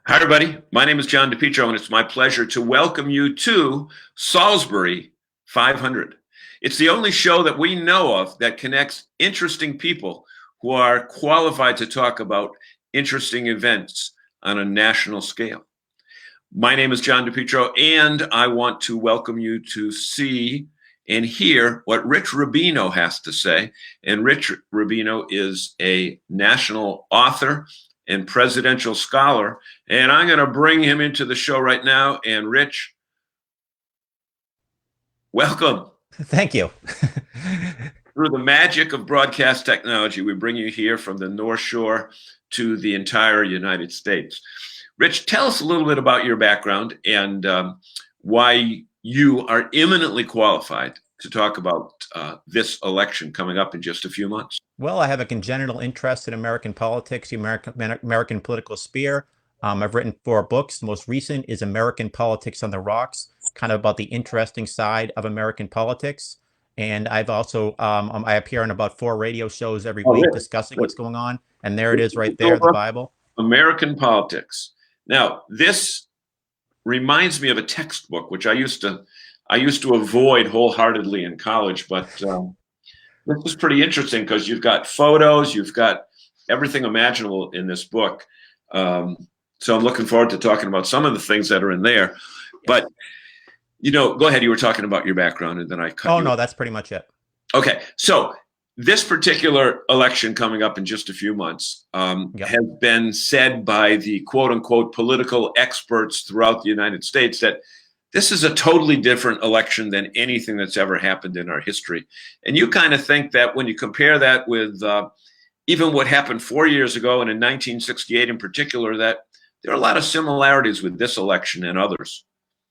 Hi, everybody. My name is John DePietro, and it's my pleasure to welcome you to Salisbury 500. It's the only show that we know of that connects interesting people who are qualified to talk about interesting events on a national scale. My name is John DePietro, and I want to welcome you to see and hear what Rich Rubino has to say. And Rich Rubino is a national author and presidential scholar. And I'm going to bring him into the show right now. And Rich, welcome. Thank you. Through the magic of broadcast technology, we bring you here from the North Shore to the entire United States. Rich, tell us a little bit about your background and why you are eminently qualified to talk about this election coming up in just a few months. Well, I have a congenital interest in American politics, the American political sphere. I've written 4 books. The most recent is American Politics on the Rocks, kind of about the interesting side of American politics. And I've also I appear on about 4 radio shows every Oh, week really? discussing Good. what's going on. And there it is right there, the Bible. American politics. Now, this reminds me of a textbook which I used to avoid wholeheartedly in college, but this is pretty interesting because you've got photos, you've got everything imaginable in this book. So I'm looking forward to talking about some of the things that are in there. But go ahead. You were talking about your background, and then I cut Oh, you. no, that's pretty much it. Okay, so this particular election coming up in just a few months Yep. has been said by the quote unquote political experts throughout the United States that this is a totally different election than anything that's ever happened in our history. And you kind of think that when you compare that with even what happened 4 years ago and in 1968 in particular, that there are a lot of similarities with this election and others.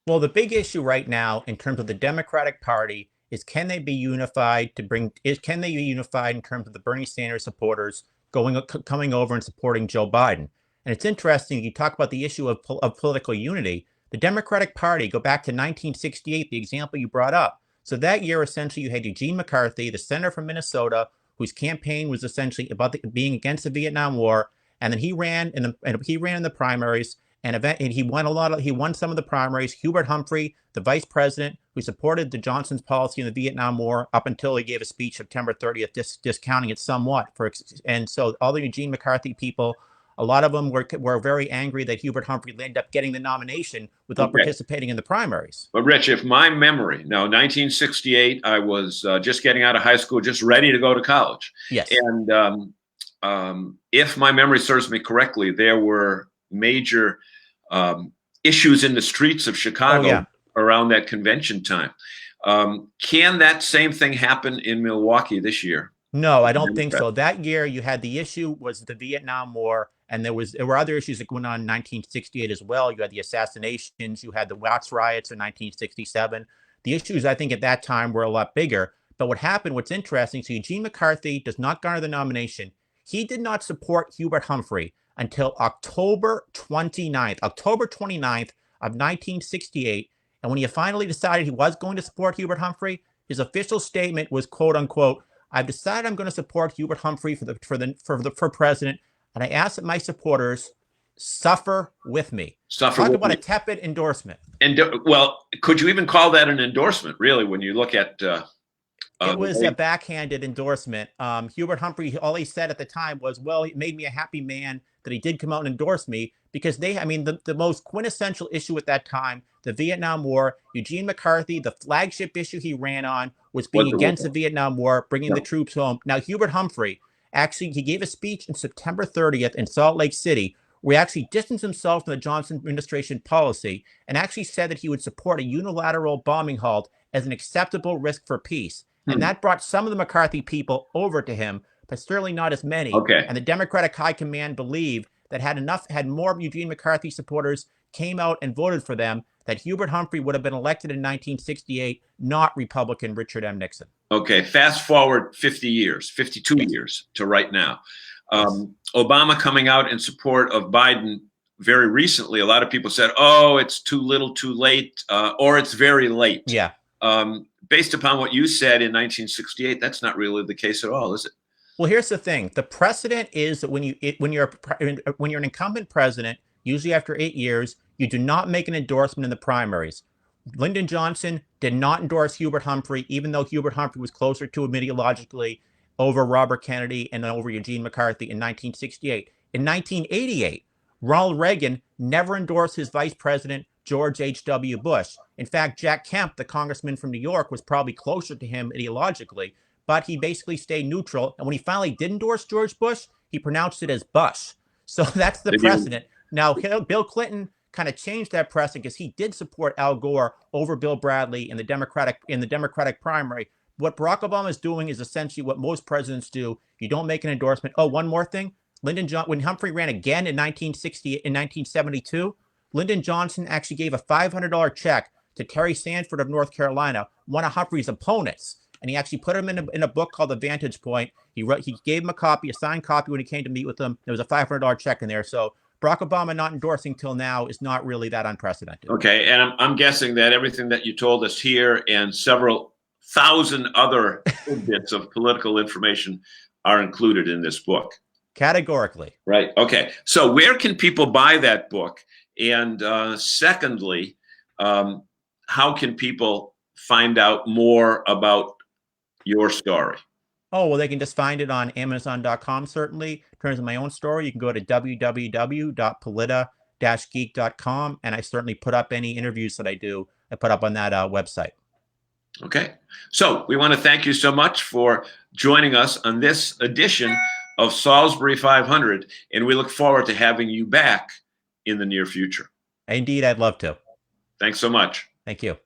Well, the big issue right now in terms of the Democratic Party is can they be unified can they be unified in terms of the Bernie Sanders supporters coming over and supporting Joe Biden? And it's interesting, you talk about the issue of political unity. The Democratic Party, go back to 1968, the example you brought up. So that year, essentially, you had Eugene McCarthy, the senator from Minnesota, whose campaign was essentially about being against the Vietnam War, and then he ran in the primaries, and he won some of the primaries. Hubert Humphrey, the vice president who supported the Johnson's policy in the Vietnam War up until he gave a speech September 30th, discounting it somewhat. And so all the Eugene McCarthy people, a lot of them were very angry that Hubert Humphrey ended up getting the nomination without Okay. participating in the primaries. But Rich, if my memory, now 1968, I was just getting out of high school, just ready to go to college. Yes. And if my memory serves me correctly, there were major issues in the streets of Chicago Oh, yeah. around that convention time. Can that same thing happen in Milwaukee this year? No, I don't think so. That year, you had the issue was the Vietnam War, and there were other issues that went on in 1968 as well. You had the assassinations, you had the Watts riots in 1967. The issues, I think, at that time were a lot bigger. But what happened, what's interesting, so Eugene McCarthy does not garner the nomination. He did not support Hubert Humphrey until October 29th of 1968. And when he finally decided he was going to support Hubert Humphrey, his official statement was, quote unquote, "I've decided I'm going to support Hubert Humphrey for president, and I ask that my supporters suffer with me." Suffer Talk with about me. a tepid endorsement. And well, could you even call that an endorsement, really, when you look at It the was a way? backhanded endorsement. Hubert Humphrey, all he said at the time was, "Well, it made me a happy man that he did come out and endorse me," because the most quintessential issue at that time, the Vietnam War, Eugene McCarthy, the flagship issue he ran on was being What's the against the war? Vietnam War, bringing Yeah. the troops home. Now, Hubert Humphrey, actually, he gave a speech on September 30th in Salt Lake City where he actually distanced himself from the Johnson administration policy and actually said that he would support a unilateral bombing halt as an acceptable risk for peace. And Hmm. that brought some of the McCarthy people over to him, but certainly not as many. Okay. And the Democratic High Command believed that had more Eugene McCarthy supporters came out and voted for them, that Hubert Humphrey would have been elected in 1968, not Republican Richard M. Nixon. Okay. Fast forward 50 years, 52 Yes. years to right now. Yes. Obama coming out in support of Biden very recently. A lot of people said, "Oh, it's too little, too late, or it's very late." Yeah. Based upon what you said in 1968, that's not really the case at all, is it? Well, here's the thing: the precedent is that when you're an incumbent president, usually after 8 years, you do not make an endorsement in the primaries. Lyndon Johnson did not endorse Hubert Humphrey, even though Hubert Humphrey was closer to him ideologically over Robert Kennedy and over Eugene McCarthy in 1968. In 1988, Ronald Reagan never endorsed his vice president, George H.W. Bush. In fact, Jack Kemp, the congressman from New York, was probably closer to him ideologically, but he basically stayed neutral. And when he finally did endorse George Bush, he pronounced it as Bush. So that's the precedent. Now, Bill Clinton kind of changed that precedent because he did support Al Gore over Bill Bradley in the Democratic primary. What Barack Obama is doing is essentially what most presidents do. You don't make an endorsement. Oh, one more thing. When Humphrey ran again in 1972, Lyndon Johnson actually gave a $500 check to Terry Sanford of North Carolina, one of Humphrey's opponents, and he actually put him in a book called The Vantage Point. He gave him a signed copy when he came to meet with him. There was a $500 check in there. So Barack Obama not endorsing till now is not really that unprecedented. Okay, and I'm guessing that everything that you told us here and several thousand other bits of political information are included in this book. Categorically. Right. Okay. So where can people buy that book? And secondly, how can people find out more about your story? Oh, well, they can just find it on Amazon.com, certainly. In terms of my own story, you can go to www.polita-geek.com, and I certainly put up any interviews that I put up on that website. Okay. So we want to thank you so much for joining us on this edition of Salisbury 500, and we look forward to having you back in the near future. Indeed, I'd love to. Thanks so much. Thank you.